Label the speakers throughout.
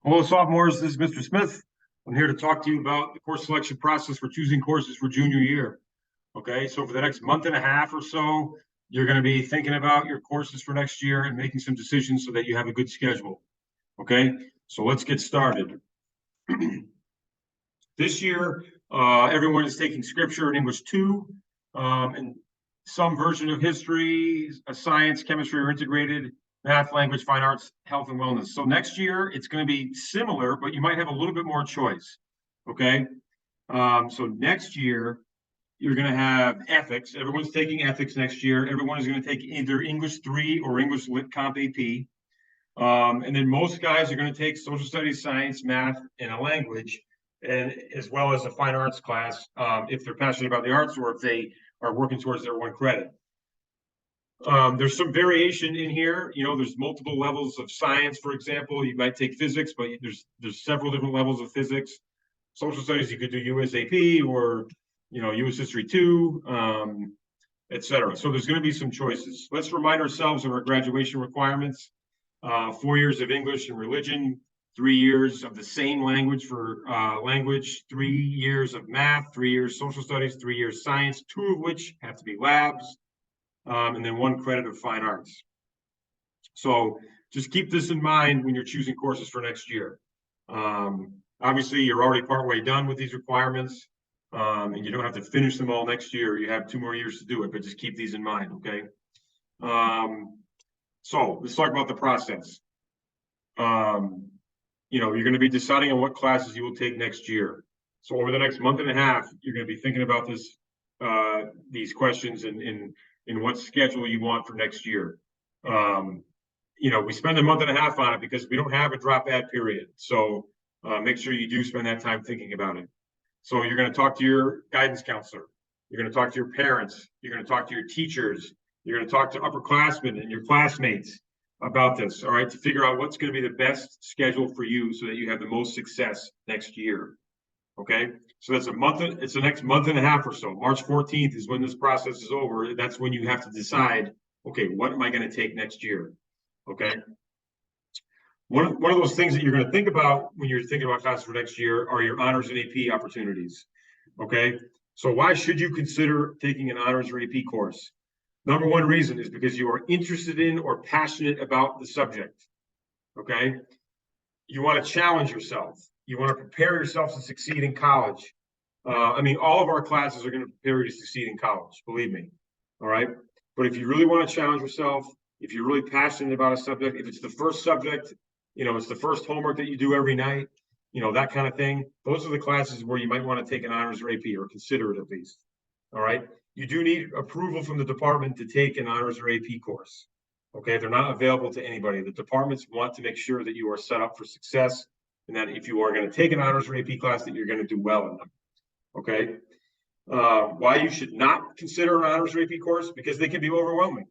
Speaker 1: Hello, sophomores. This is Mr. Smith. I'm here to talk to you about the course selection process for choosing courses for junior year. Okay, so for the next month and a half or so, you're going to be thinking about your courses for next year and making some decisions so that you have a good schedule. Okay, so let's get started. This year, everyone is taking Scripture and English 2, and some version of history, science, chemistry are integrated, math, language, fine arts, health, and wellness. So next year, it's going to be similar, but you might have a little bit more choice. Okay. So next year, you're going to have ethics. Everyone's taking ethics next year. Everyone is going to take either English 3 or English Lit Comp AP. And then most guys are going to take social studies, science, math, and a language, and as well as a fine arts class if they're passionate about the arts or if they are working towards their 1 credit. There's some variation in here. You know, there's multiple levels of science. For example, you might take physics, but there's several different levels of physics. Social studies, you could do USAP or, you know, US History 2, etc. So there's going to be some choices. Let's remind ourselves of our graduation requirements. 4 years of English and religion, 3 years of the same language for language, 3 years of math, 3 years social studies, 3 years science, 2 of which have to be labs, and then 1 credit of fine arts. So just keep this in mind when you're choosing courses for next year. Obviously, you're already partway done with these requirements, and you don't have to finish them all next year. You have 2 more years to do it, but just keep these in mind, okay? So let's talk about the process. You know, you're going to be deciding on what classes you will take next year. So over the next month and a half, you're going to be thinking about this, these questions and what schedule you want for next year. You know, we spend a month and a half on it because we don't have a drop add period. So make sure you do spend that time thinking about it. So you're going to talk to your guidance counselor. You're going to talk to your parents. You're going to talk to your teachers. You're going to talk to upperclassmen and your classmates about this, all right, to figure out what's going to be the best schedule for you so that you have the most success next year. Okay, so that's it's the next month and a half or so. March 14th is when this process is over. That's when you have to decide, okay, what am I going to take next year? Okay. One of those things that you're going to think about when you're thinking about classes for next year are your honors and AP opportunities. Okay, so why should you consider taking an honors or AP course? Number 1 reason is because you are interested in or passionate about the subject. Okay, you want to challenge yourself. You want to prepare yourself to succeed in college. I mean, all of our classes are going to prepare you to succeed in college, believe me. All right. But if you really want to challenge yourself, if you're really passionate about a subject, if it's the first subject, you know, it's the first homework that you do every night, you know, that kind of thing, those are the classes where you might want to take an honors or AP or consider it at least. All right. You do need approval from the department to take an honors or AP course. Okay. They're not available to anybody. The departments want to make sure that you are set up for success and that if you are going to take an honors or AP class, that you're going to do well in them. Okay. Why you should not consider an honors or AP course? Because they can be overwhelming,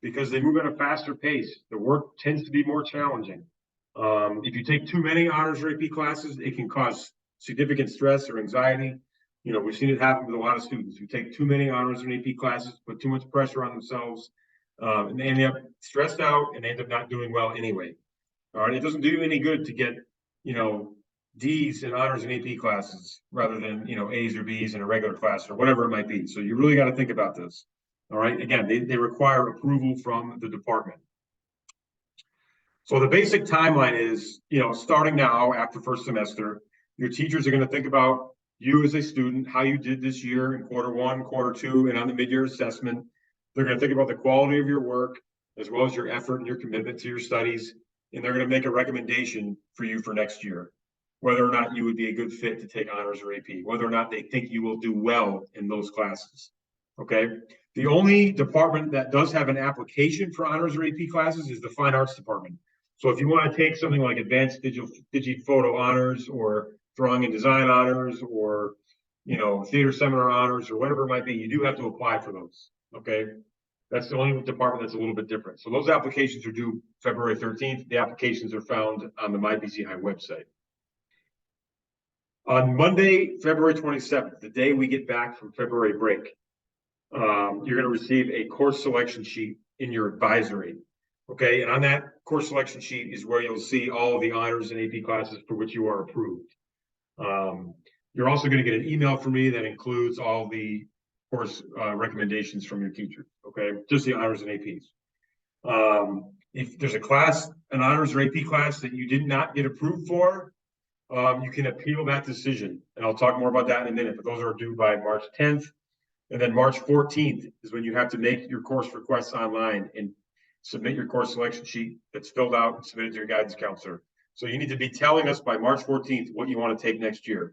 Speaker 1: because they move at a faster pace. The work tends to be more challenging. If you take too many honors or AP classes, it can cause significant stress or anxiety. You know, we've seen it happen with a lot of students who take too many honors and AP classes, put too much pressure on themselves, and they end up stressed out and they end up not doing well anyway. All right, it doesn't do you any good to get, you know, D's in honors and AP classes rather than, you know, A's or B's in a regular class or whatever it might be. So you really got to think about this. All right, again, they require approval from the department. So the basic timeline is, you know, starting now after first semester, your teachers are going to think about you as a student, how you did this year in Q1, Q2, and on the mid-year assessment. They're going to think about the quality of your work, as well as your effort and your commitment to your studies. And they're going to make a recommendation for you for next year, whether or not you would be a good fit to take honors or AP, whether or not they think you will do well in those classes. Okay. The only department that does have an application for honors or AP classes is the fine arts department. So if you want to take something like advanced digi-photo honors or drawing and design honors or, you know, theater seminar honors or whatever it might be, you do have to apply for those. Okay. That's the only department that's a little bit different. So those applications are due February 13th. The applications are found on the MyBCI website. On Monday, February 27th, the day we get back from February break, you're going to receive a course selection sheet in your advisory. Okay, and on that course selection sheet is where you'll see all of the honors and AP classes for which you are approved. You're also going to get an email from me that includes all the course recommendations from your teacher. Okay, just the honors and APs. If there's a class, an honors or AP class that you did not get approved for, you can appeal that decision. And I'll talk more about that in a minute, but those are due by March 10th. And then March 14th is when you have to make your course requests online and submit your course selection sheet that's filled out and submitted to your guidance counselor. So you need to be telling us by March 14th what you want to take next year.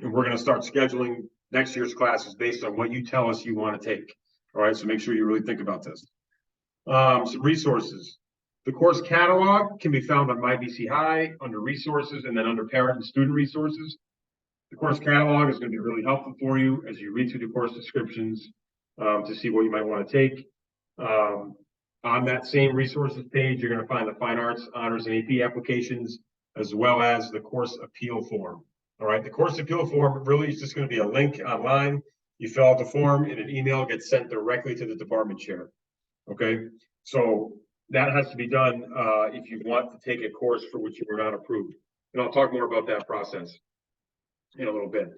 Speaker 1: And we're going to start scheduling next year's classes based on what you tell us you want to take. All right, so make sure you really think about this. Some resources. The course catalog can be found on MyBC High under resources and then under parent and student resources. The course catalog is going to be really helpful for you as you read through the course descriptions to see what you might want to take. On that same resources page, you're going to find the fine arts, honors, and AP applications, as well as the course appeal form. All right, the course appeal form really is just going to be a link online. You fill out the form and an email gets sent directly to the department chair. Okay, so that has to be done if you want to take a course for which you were not approved. And I'll talk more about that process in a little bit.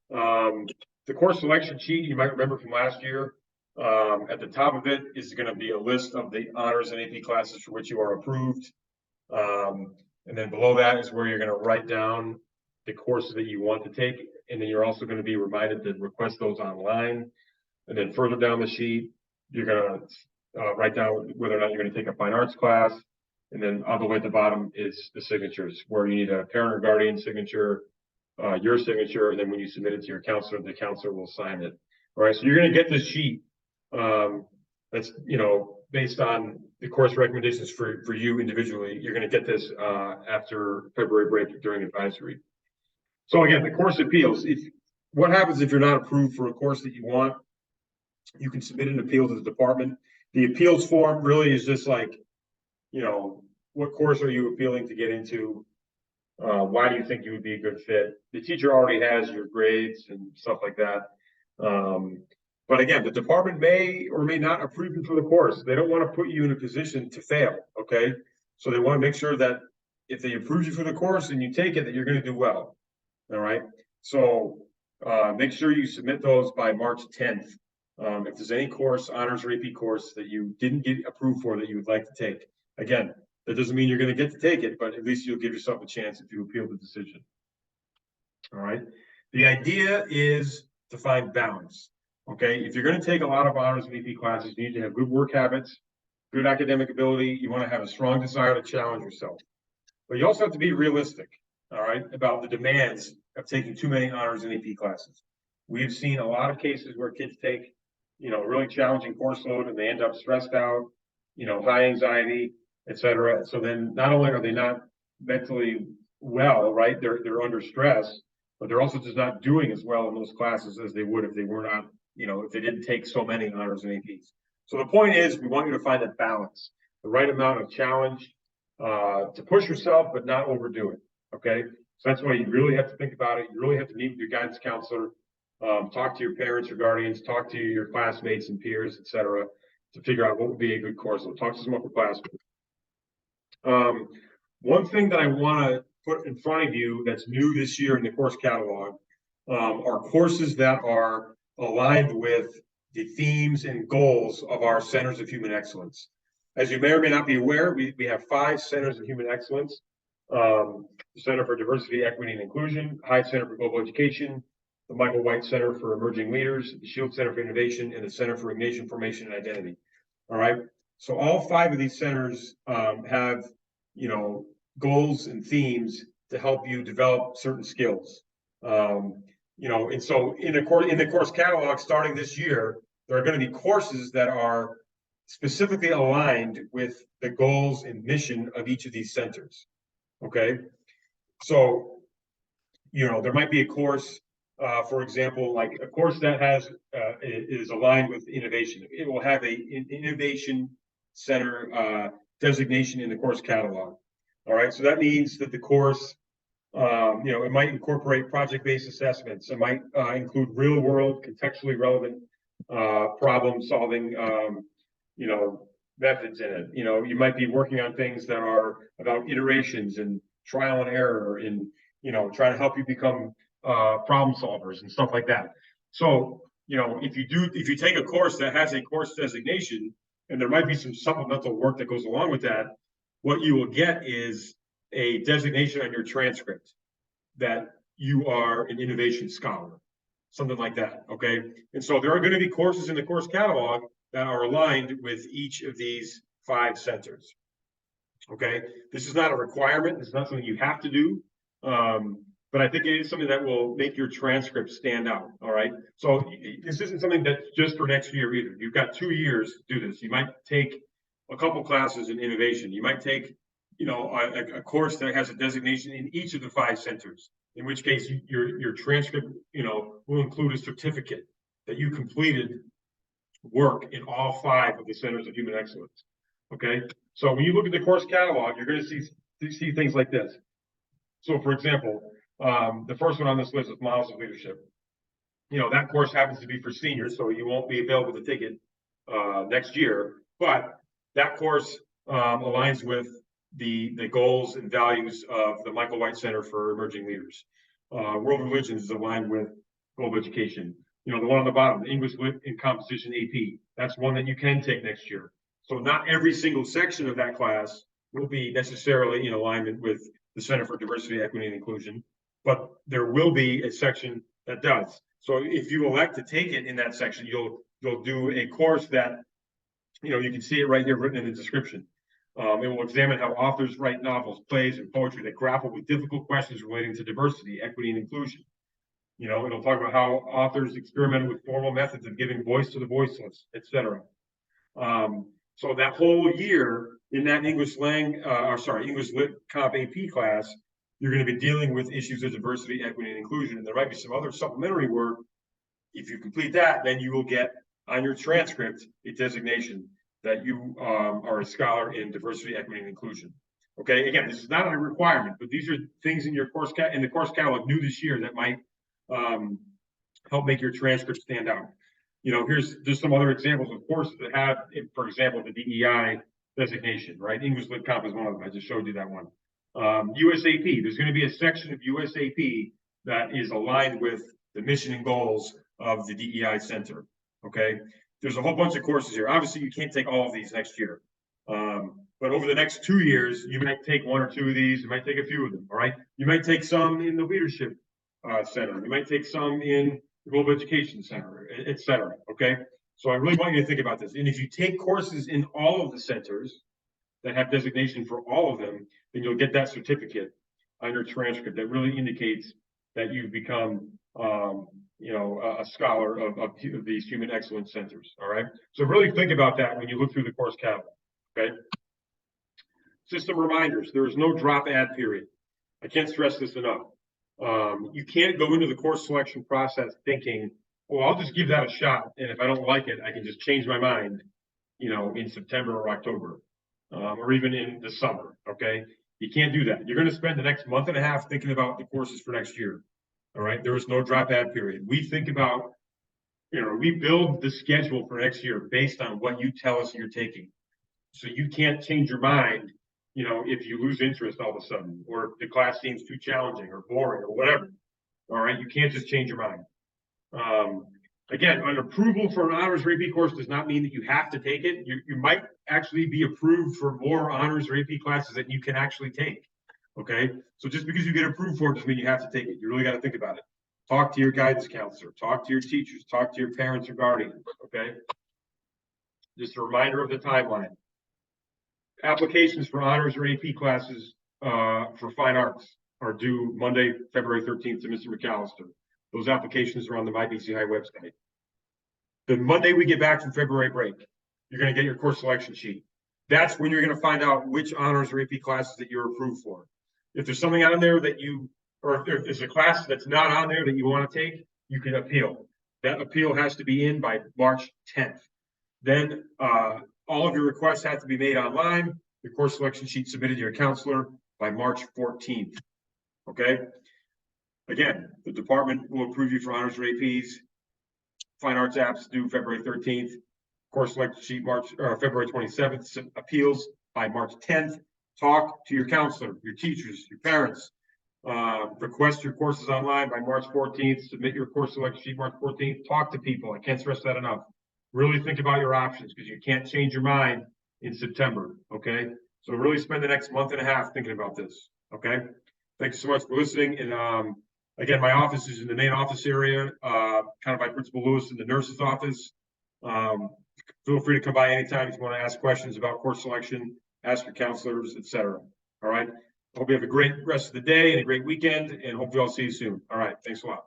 Speaker 1: The course selection sheet, you might remember from last year, at the top of it is going to be a list of the honors and AP classes for which you are approved. And then below that is where you're going to write down the courses that you want to take. And then you're also going to be reminded to request those online. And then further down the sheet, you're going to write down whether or not you're going to take a fine arts class. And then all the way at the bottom is the signatures, where you need a parent or guardian signature, your signature, and then when you submit it to your counselor, the counselor will sign it. All right, so you're going to get this sheet that's, based on the course recommendations for you individually. You're going to get this after February break during advisory. So again, the course appeals. What happens if you're not approved for a course that you want? You can submit an appeal to the department. The appeals form really is just like, what course are you appealing to get into? Why do you think you would be a good fit? The teacher already has your grades and stuff like that. But again, the department may or may not approve you for the course. They don't want to put you in a position to fail, okay? So they want to make sure that if they approve you for the course and you take it, that you're going to do well, all right? So make sure you submit those by March 10th. If there's any course, honors or AP course that you didn't get approved for that you would like to take. Again, that doesn't mean you're going to get to take it, but at least you'll give yourself a chance if you appeal the decision. All right. The idea is to find balance. Okay. If you're going to take a lot of honors and AP classes, you need to have good work habits, good academic ability. You want to have a strong desire to challenge yourself. But you also have to be realistic, all right, about the demands of taking too many honors and AP classes. We've seen a lot of cases where kids take, really challenging course load and they end up stressed out, high anxiety, etc. So then not only are they not mentally well, right? They're under stress, but they're also just not doing as well in those classes as they would if they were not, if they didn't take so many honors and APs. So the point is, we want you to find that balance, the right amount of challenge to push yourself, but not overdo it. Okay. So that's why you really have to think about it. You really have to meet with your guidance counselor, talk to your parents or guardians, talk to your classmates and peers, etc., to figure out what would be a good course. So talk to some upperclassmen. One thing that I want to put in front of you that's new this year in the course catalog are courses that are aligned with the themes and goals of our Centers of Human Excellence. As you may or may not be aware, we have 5 Centers of Human Excellence. The Center for Diversity, Equity, and Inclusion, Hyde Center for Global Education, the Michael White Center for Emerging Leaders, the Shield Center for Innovation, and the Center for Nation Formation and Identity. All right. So all 5 of these centers have, goals and themes to help you develop certain skills. And so in the course catalog starting this year, there are going to be courses that are specifically aligned with the goals and mission of each of these centers. Okay. So, there might be a course, for example, like a course that is aligned with innovation. It will have an innovation center designation in the course catalog. All right, so that means that the course, it might incorporate project-based assessments. It might include real-world, contextually relevant problem solving, methods in it. You might be working on things that are about iterations and trial and error and, trying to help you become problem solvers and stuff like that. So, if you take a course that has a course designation, and there might be some supplemental work that goes along with that, what you will get is a designation on your transcript that you are an innovation scholar, something like that, okay? And so there are going to be courses in the course catalog that are aligned with each of these 5 centers, okay? This is not a requirement. This is not something you have to do, but I think it is something that will make your transcript stand out, all right? So this isn't something that's just for next year either. You've got 2 years to do this. You might take a couple classes in innovation. You might take, a course that has a designation in each of the 5 centers, in which case your transcript, will include a certificate that you completed work in all 5 of the centers of human excellence, okay? So when you look at the course catalog, you're going to see things like this. So for example, the first one on this list is Models of Leadership. That course happens to be for seniors, so you won't be available to take it next year, but that course aligns with the goals and values of the Michael White Center for Emerging Leaders. World Religions is aligned with global education. The one on the bottom, English Lit and Composition AP, that's one that you can take next year. So not every single section of that class will be necessarily in alignment with the Center for Diversity, Equity, and Inclusion, but there will be a section that does. So if you elect to take it in that section, you'll do a course that, you can see it right here written in the description. It will examine how authors write novels, plays, and poetry that grapple with difficult questions relating to diversity, equity, and inclusion. It'll talk about how authors experimented with formal methods of giving voice to the voiceless, etc. So that whole year in that English Lit Comp AP class, you're going to be dealing with issues of diversity, equity, and inclusion. And there might be some other supplementary work. If you complete that, then you will get on your transcript a designation that you are a scholar in diversity, equity, and inclusion. Okay, again, this is not a requirement, but these are things in your course in the course catalog new this year that might help make your transcript stand out. Here's just some other examples of courses that have, for example, the DEI designation, right? English Lit Comp is one of them. I just showed you that one. USAP, there's going to be a section of USAP that is aligned with the mission and goals of the DEI Center, okay? There's a whole bunch of courses here. Obviously, you can't take all of these next year. But over the next 2 years, you might take 1 or 2 of these. You might take a few of them, all right? You might take some in the Leadership Center. You might take some in the Global Education Center, et cetera, okay? So I really want you to think about this. And if you take courses in all of the centers that have designation for all of them, then you'll get that certificate on your transcript that really indicates that you've become a scholar of these human excellence centers, all right? So really think about that when you look through the course catalog, okay? System reminders, there is no drop add period. I can't stress this enough. You can't go into the course selection process thinking, well, I'll just give that a shot, and if I don't like it, I can just change my mind, in September or October, or even in the summer, okay? You can't do that. You're going to spend the next month and a half thinking about the courses for next year, all right? There is no drop add period. We think about, we build the schedule for next year based on what you tell us you're taking. So you can't change your mind, if you lose interest all of a sudden, or if the class seems too challenging or boring or whatever, all right? You can't just change your mind. Again, an approval for an honors or AP course does not mean that you have to take it. You might actually be approved for more honors or AP classes that you can actually take, okay? So just because you get approved for it doesn't mean you have to take it. You really got to think about it. Talk to your guidance counselor, talk to your teachers, talk to your parents or guardians, okay? Just a reminder of the timeline. Applications for honors or AP classes for fine arts are due Monday, February 13th to Mr. McAllister. Those applications are on the MyBCI website. The Monday we get back from February break, you're going to get your course selection sheet. That's when you're going to find out which honors or AP classes that you're approved for. If there's something on there that or if there's a class that's not on there that you want to take, you can appeal. That appeal has to be in by March 10th. Then all of your requests have to be made online. The course selection sheet submitted to your counselor by March 14th. Okay. Again, the department will approve you for honors or APs. Fine arts apps due February 13th. course selection sheet February 27th, appeals by March 10th. Talk to your counselor, your teachers, your parents. Request your courses online by March 14th. Submit your course selection sheet March 14th. Talk to people. I can't stress that enough. Really think about your options because you can't change your mind in September. Okay. So really spend the next month and a half thinking about this. Okay. Thank you so much for listening. And again, my office is in the main office area, kind of by Principal Lewis in the nurse's office. Feel free to come by anytime if you want to ask questions about course selection, ask your counselors, etc. All right. Hope you have a great rest of the day and a great weekend, and hopefully I'll see you soon. All right. Thanks a lot.